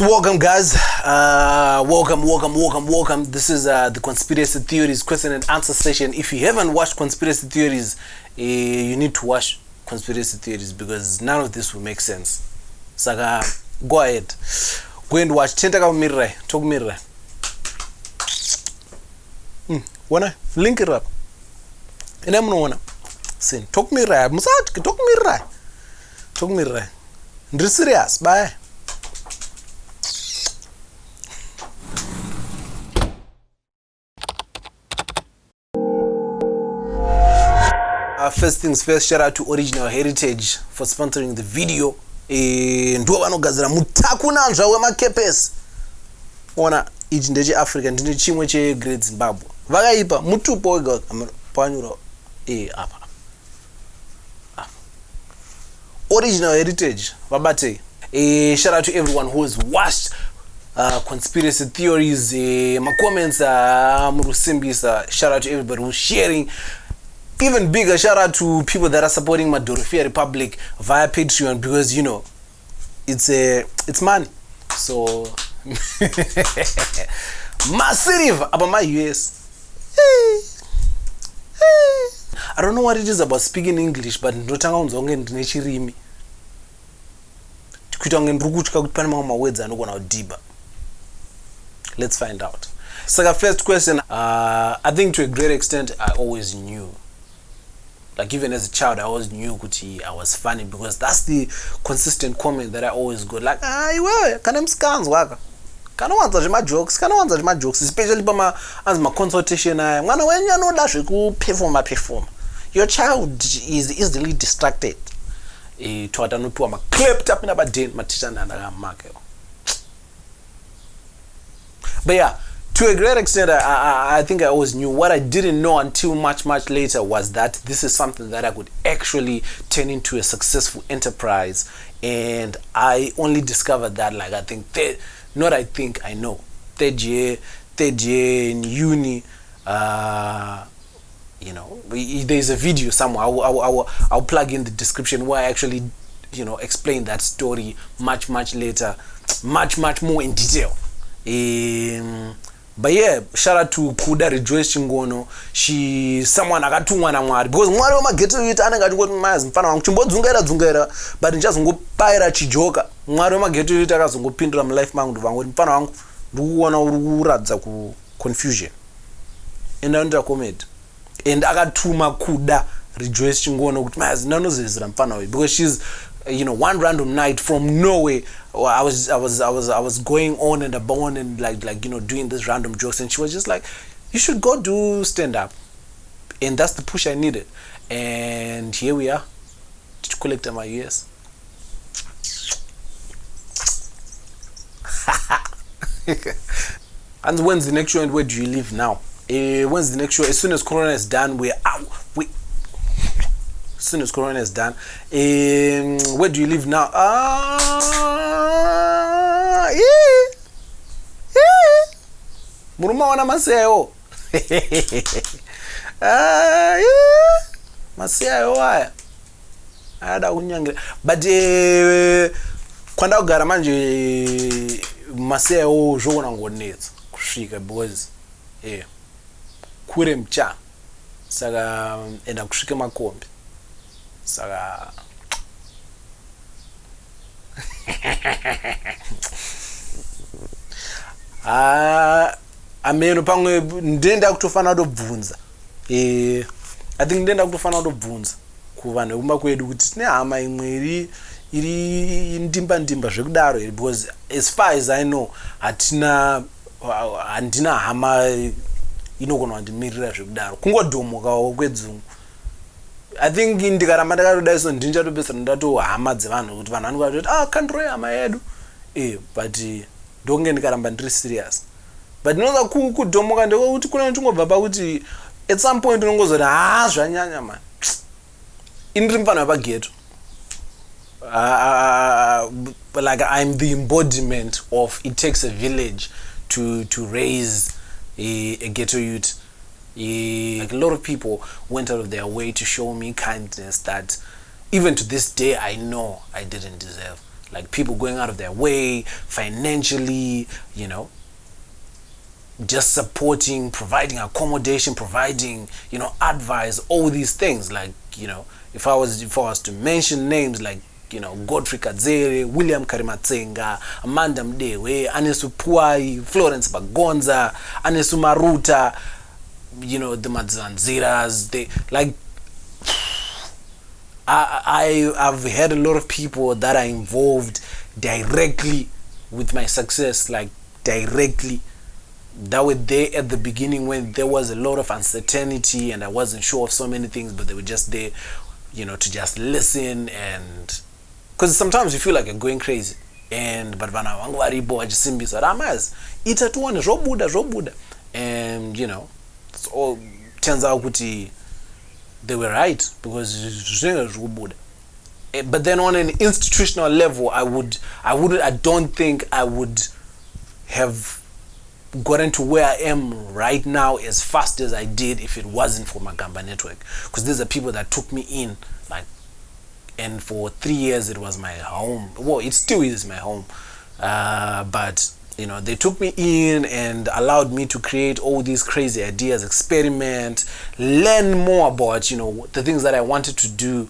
So welcome guys, welcome. This is the Conspiracy Theories question and answer session. If you haven't watched Conspiracy Theories, you need to watch Conspiracy Theories because none of this will make sense. Saka, go ahead. Go and watch. Talk mirror. Wanna link it up. And I'm gonna sin. Talk mirror. Musaj, talk mirror. Ndri serious. Bye. First things first, shout out to Original Heritage for sponsoring the video. Ndo vanogadzira mutakunanzva wemakepesi. Ona ichi ndeche Africa ndine chimwe che Great Zimbabwe. Vakaipa mutupo wega panyura apa. Original Heritage vabate. Shout out to everyone who has watched Conspiracy Theories. My comments murusimbisa. Shout out to everybody who's sharing. Even bigger shout out to people that are supporting Madhorofiya Republic via Patreon because you know it's money. So massive about my US. I don't know what it is about speaking English, but ndotanga unzonge ndine chirimi. Kuitanga ndrukutya kuti pane mamwe mawords anogona kudiba. Let's find out. So first question, I think to a great extent I always knew. Like even as a child, I always knew Kuti I was funny because that's the consistent comment that I always got. Like, can scans waka? Can my jokes? Especially by my consultation. When you know that perform. Your child is easily distracted. To atanu I'm clipped up in a day, my teacher and market. But yeah. To a great extent, I think I always knew. What I didn't know until much later was that this is something that I could actually turn into a successful enterprise. And I only discovered that, like, I know. Third year in uni, you know, there's a video somewhere. I'll plug in the description where I actually, you know, explain that story much later, much more in detail. But yeah, shout out to Kuda Rejoice Chingono. She someone akatumwa na Mwari because Mwari wamageto yita anenge achingoti mazi mfana wangu chimbodzoongera but ndichazongopaira chijoka. Mwari wamageto yita akazongopindura mu life mangu ndivangoti mfana wangu ndikuona uri kuradza ku confusion. And under comment and akatuma Kuda Rejoice Chingono kuti mazi nanozezera mfana we because she's you know, one random night from nowhere, I was going on and about and like you know, doing these random jokes, and she was just like, you should go do stand up, and that's the push I needed, and here we are to collect my US. And when's the next show and where do you live now? When's the next show? As soon as Corona is done, we're out. As soon as Corona is done, where do you live now? Muruma wana maseo. Maseo haya. Ada kunyangira. But kwanda kugara manje maseo zvoona ngonetsa kusvika because kure mcha. Saka enda kusvika makombi. Saka ameno pamwe ndenda kutofana kutobvunza I think ndenda kutofana kutobvunza kuvanhu vekumba kwedu kuti tine hama imwe iri ndimba zvekudaro because as far as I know handina hama inogona kundimirira zvekudaro kungodhomokawo kwedzungu. I think ndikaramba ndakatodaiso ndichatopesa ndatohama dzevanhu kuti vanhu vanenge vachiti Kandoro hama yedu but ndonge ndikaramba ndiri serious but ndinoza kudhomoka ndekuti kuna chingobva pakuti at some point unongozoti zvanyanya man indiri mfana wepageto like I'm the embodiment of it takes a village to raise a ghetto youth. Like a lot of people went out of their way to show me kindness that even to this day I know I didn't deserve. like people going out of their way financially, you know, just supporting, providing accommodation, providing, you know, advice, all these things. Like, you know, if I was to mention names like, you know, Godfrey Kadzere, William Karimatsenga, Amanda Mdewe, Anesu Puai, Florence Bagonza, Anesu Maruta, you know, the Madzanziras, they like, I've had a lot of people that are involved directly with my success, like directly, that were there at the beginning when there was a lot of uncertainty and I wasn't sure of so many things, but they were just there, you know, to just listen. And because sometimes you feel like you're going crazy, and but vana vangu varipo vachisimbisa ramazi ita tuone zvobuda, and you know, it's all turns out kuti they were right, because but then on an institutional level, I don't think I would have gotten to where I am right now as fast as I did if it wasn't for Magamba Network, because these are people that took me in, like, and for 3 years it was my home. Well, it still is my home, but you know, they took me in and allowed me to create all these crazy ideas, experiment, learn more about, you know, the things that I wanted to do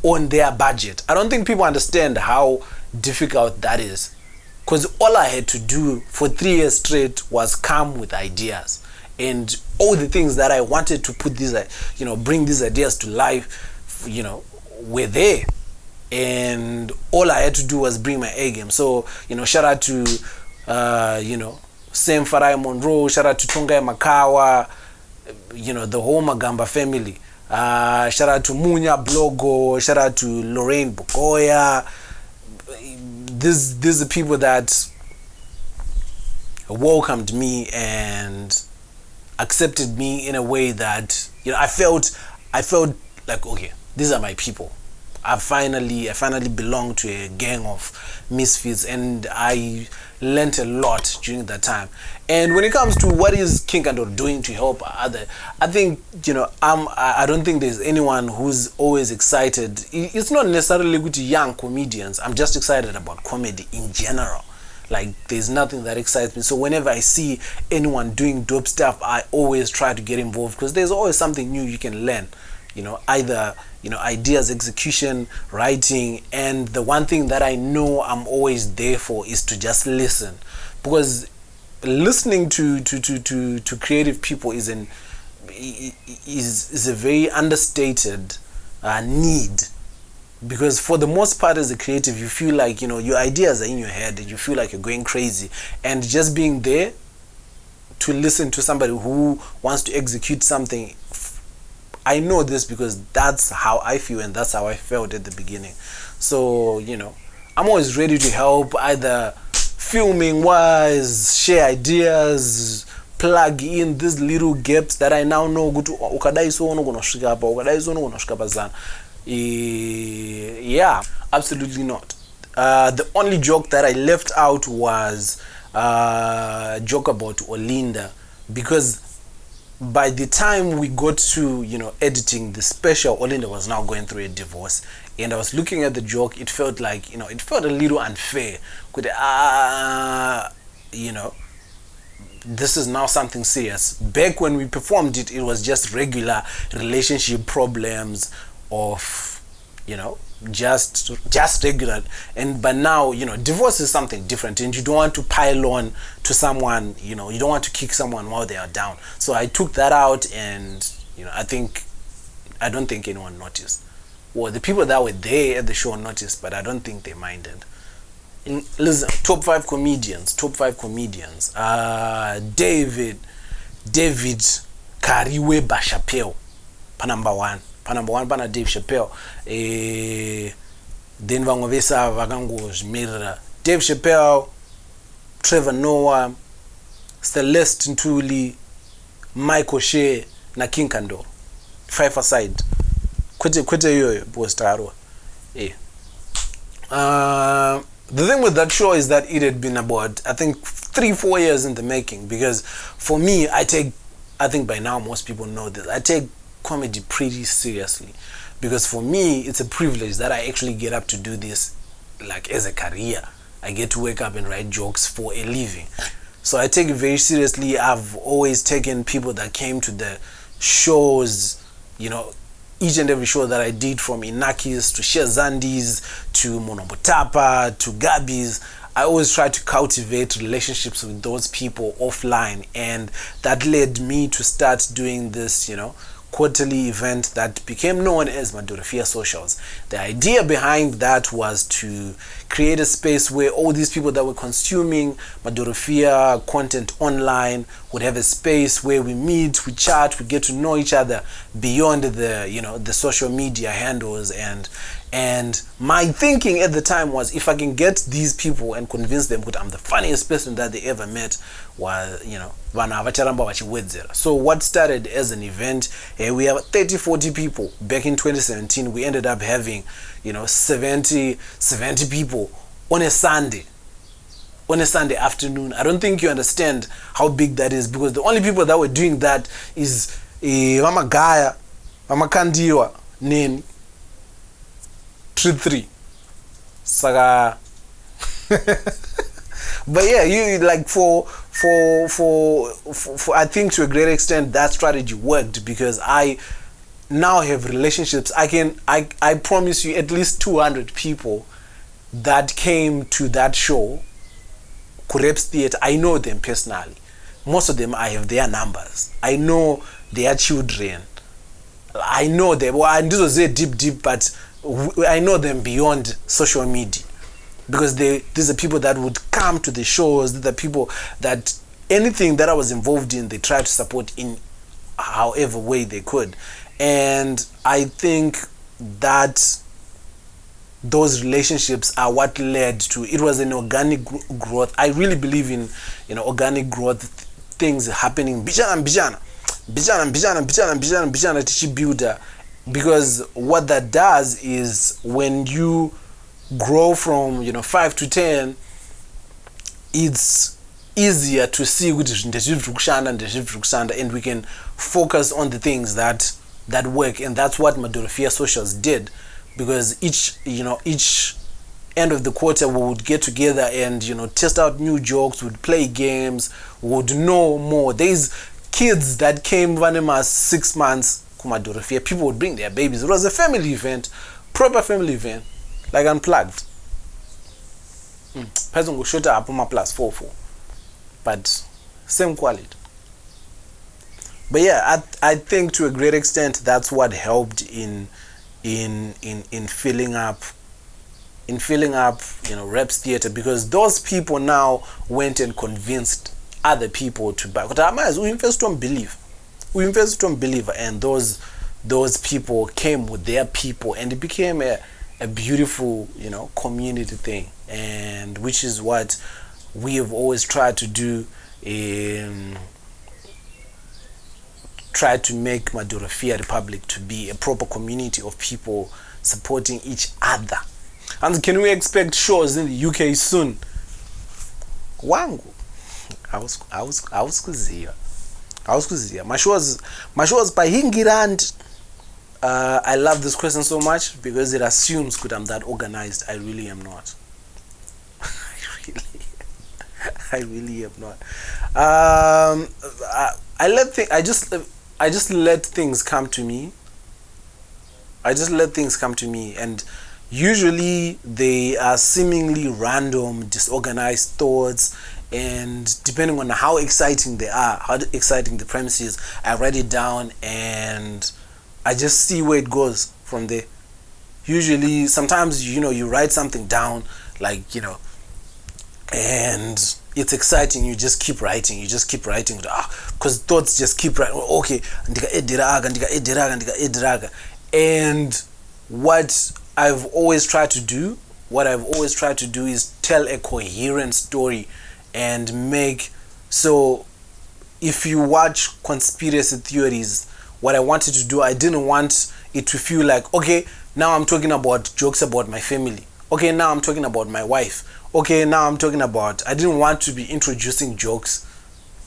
on their budget. I don't think people understand how difficult that is, because all I had to do for 3 years straight was come with ideas, and all the things that I wanted to put these, you know, bring these ideas to life, you know, were there, and all I had to do was bring my A game. So, you know, shout out to you know, Sam Farai Monroe, shout out to Tongai Makawa, you know, the whole Magamba family. Shout out to Munya Blogo, shout out to Lorraine Bokoya. These are people that welcomed me and accepted me in a way that, you know, I felt like, okay, these are my people. I finally belong to a gang of misfits, and I learned a lot during that time. And when it comes to what is King Kandoro doing to help other, I think, you know, I don't think there's anyone who's always excited. It's not necessarily with young comedians. I'm just excited about comedy in general. Like, there's nothing that excites me. So whenever I see anyone doing dope stuff, I always try to get involved, because there's always something new you can learn. You know, either, you know, ideas, execution, writing, and the one thing that I know I'm always there for is to just listen, because listening to creative people is a very understated need, because for the most part as a creative, you feel like, you know, your ideas are in your head and you feel like you're going crazy, and just being there to listen to somebody who wants to execute something, I know this because that's how I feel and that's how I felt at the beginning. So, you know, I'm always ready to help, either filming wise, share ideas, plug in these little gaps that I now know. Yeah, absolutely not. The only joke that I left out was a joke about Olinda, because by the time we got to, you know, editing the special, Olinda was now going through a divorce, and I was looking at the joke. It felt like, you know, it felt a little unfair. You know, this is now something serious. Back when we performed it, it was just regular relationship problems of, you know, just regular. And but now, you know, divorce is something different, and you don't want to pile on to someone, you know, you don't want to kick someone while they are down. So I took that out, and, you know, I don't think anyone noticed. Well, the people that were there at the show noticed, but I don't think they minded. Listen, top 5 comedians. David Kariwe Bashapeo, number one, pana Dave Chappelle. Then vangovesa vakangos mirror Dave Chappelle, Trevor Noah, Celeste Ntuli, Michael Shea na King Kandoro. 5 aside. Kwete yoyo postaro. The thing with that show is that it had been about, I think, 3-4 years in the making, because for me, I think by now most people know this, I take comedy pretty seriously, because for me it's a privilege that I actually get up to do this like as a career. I get to wake up and write jokes for a living. So I take it very seriously. I've always taken people that came to the shows, you know, each and every show that I did, from Inakis to Shazandis to Monombotapa to Gabby's. I always try to cultivate relationships with those people offline, and that led me to start doing this, you know, quarterly event that became known as Madhorofiya Socials. The idea behind that was to create a space where all these people that were consuming Madhorofiya content online would have a space where we meet, we chat, we get to know each other beyond the, you know, the social media handles. And my thinking at the time was, if I can get these people and convince them that I'm the funniest person that they ever met, was, you know, so what started as an event, we have 30-40 people. Back in 2017, we ended up having, you know, 70 people on a Sunday afternoon. I don't think you understand how big that is, because the only people that were doing that is Mama Gaya, Mama Kandiwa, Nini, 3 Saga. But yeah, you like for I think to a great extent that strategy worked, because I now have relationships. I promise you at least 200 people that came to that show, Kureps Theatre. I know them personally. Most of them, I have their numbers. I know their children. I know them. Well, and this was a deep, but I know them beyond social media, because these are people that would come to the shows. These are people that anything that I was involved in, they tried to support in however way they could. And I think that those relationships are what led to, it was an organic growth. I really believe in, you know, organic growth, things happening bijana tichi builder, because what that does is when you grow from, you know, 5 to 10, it's easier to see and we can focus on the things that work. And that's what Madhorofiya Socials did, because each end of the quarter we would get together and, you know, test out new jokes, would play games, would know more. There's kids that came Vanema 6 months Madhorofiya, people would bring their babies. It was a family event, proper family event, like unplugged. Person will shoot up on my +44, but same quality. But yeah, I think to a great extent that's what helped in filling up, you know, Reps Theatre, because those people now went and convinced other people to buy. We invest on belief. And those people came with their people, and it became a beautiful, you know, community thing, and which is what we have always tried to do, try to make Madhorofiya Republic to be a proper community of people supporting each other. And can we expect shows in the UK soon? Wangu, I was kuzia. My shows by Hingirand. I love this question so much because it assumes that I'm that organized. I really am not. I really am not. I just let things come to me. And usually they are seemingly random, disorganized thoughts, and depending on how exciting they are, how exciting the premise is, I write it down and I just see where it goes from there. Usually, sometimes, you know, you write something down, like, you know, and it's exciting, you just keep writing, because thoughts just keep writing. Okay, and what I've always tried to do is tell a coherent story and make, so if you watch conspiracy theories, what I wanted to do, I didn't want it to feel like, okay, now I'm talking about jokes about my family. Okay, now I'm talking about my wife. Okay, now I'm talking about, I didn't want to be introducing jokes.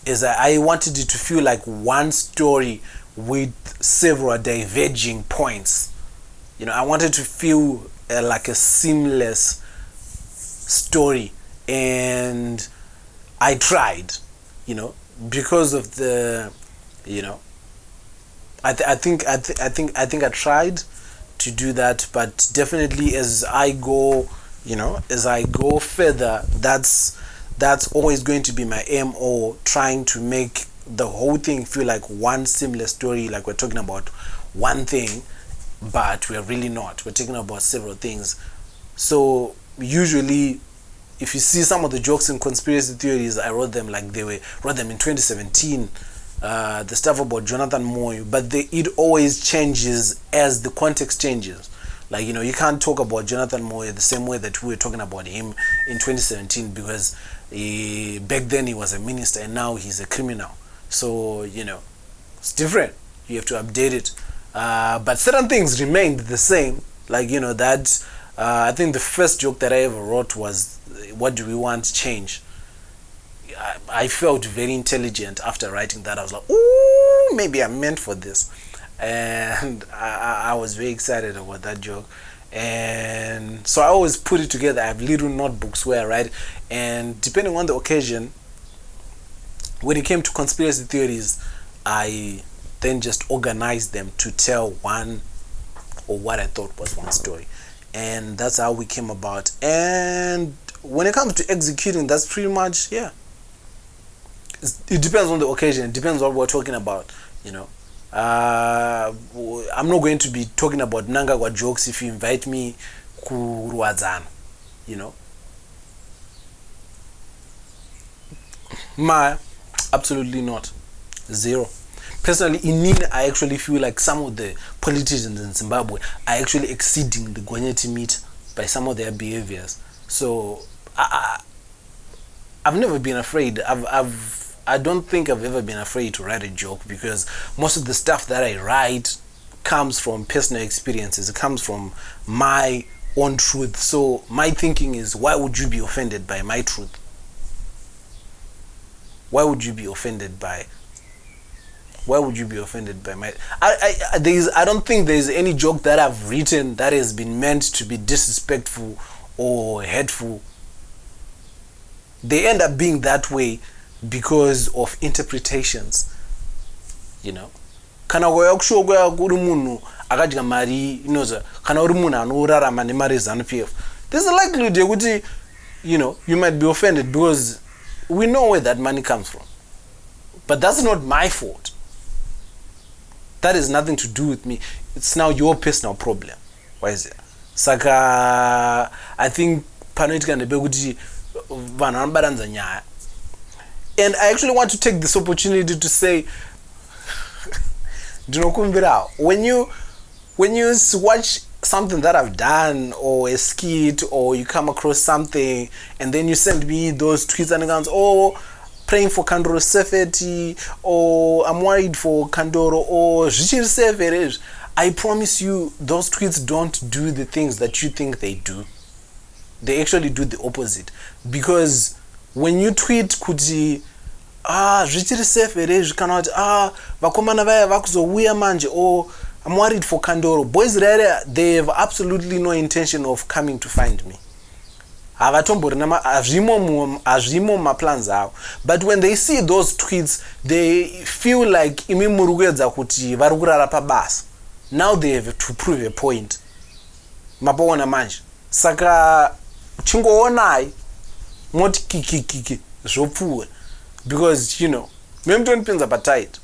I wanted it to feel like one story with several diverging points. You know, I wanted to feel like a seamless story, and I tried, because of the, I think I tried to do that, but definitely as I go further, that's always going to be my MO, trying to make the whole thing feel like one seamless story, like we're talking about one thing, but we're really not. We're talking about several things. So usually, if you see some of the jokes in conspiracy theories, I wrote them in 2017. The stuff about Jonathan Moyo, but it always changes as the context changes. Like, you can't talk about Jonathan Moyo the same way that we were talking about him in 2017, because back then he was a minister and now he's a criminal. So, it's different. You have to update it. But certain things remained the same. Like, that, I think the first joke that I ever wrote was, what do we want change? I felt very intelligent after writing that. I was like, ooh, maybe I'm meant for this. And I was very excited about that joke. And so I always put it together. I have little notebooks where I write. And depending on the occasion, when it came to conspiracy theories, I then just organized them to tell one, or what I thought was one story. And that's how we came about. And when it comes to executing, that's pretty much, yeah. It depends on the occasion. It depends on what we're talking about, I'm not going to be talking about Nangagwa jokes if you invite me ku Ruwadzana, absolutely not. Zero. Personally, in Nini, I actually feel like some of the politicians in Zimbabwe are actually exceeding the Gwenyeti meet by some of their behaviors. So I've never been afraid. I don't think I've ever been afraid to write a joke, because most of the stuff that I write comes from personal experiences. It comes from my own truth. So my thinking is, why would you be offended by my truth? Why would you be offended by my... I don't think there's any joke that I've written that has been meant to be disrespectful or hateful. They end up being that way because of interpretations, kana wayakushoka kuri munhu akadya mari kana uri munhu anorarama nemari ZANU-PF, there's a likelihood yekuti you might be offended, because we know where that money comes from. But that's not my fault. That has nothing to do with me. It's now your personal problem. Why is it? Saka, I think panoitika ndebekuti vanhu vanobatanidza nyaya. And I actually want to take this opportunity to say, when you watch something that I've done, or a skit, or you come across something, and then you send me those tweets and accounts, praying for Kandoro safety, or I'm worried for Kandoro, or zvichiri safe, I promise you, those tweets don't do the things that you think they do. They actually do the opposite. Because when you tweet kuti zvichiri safe here, kana kuti vakomana vaya vakuzouya manje, or I'm worried for Kandoro, boys rare, they have absolutely no intention of coming to find me. Azvimo maplans avo. But when they see those tweets, they feel like imi murikuedza kuti vari kurara pabasa. Now they have to prove a point. Mapaona manje. Saka chingoonai moti kiki zvopfuura, because memtonipinza patight.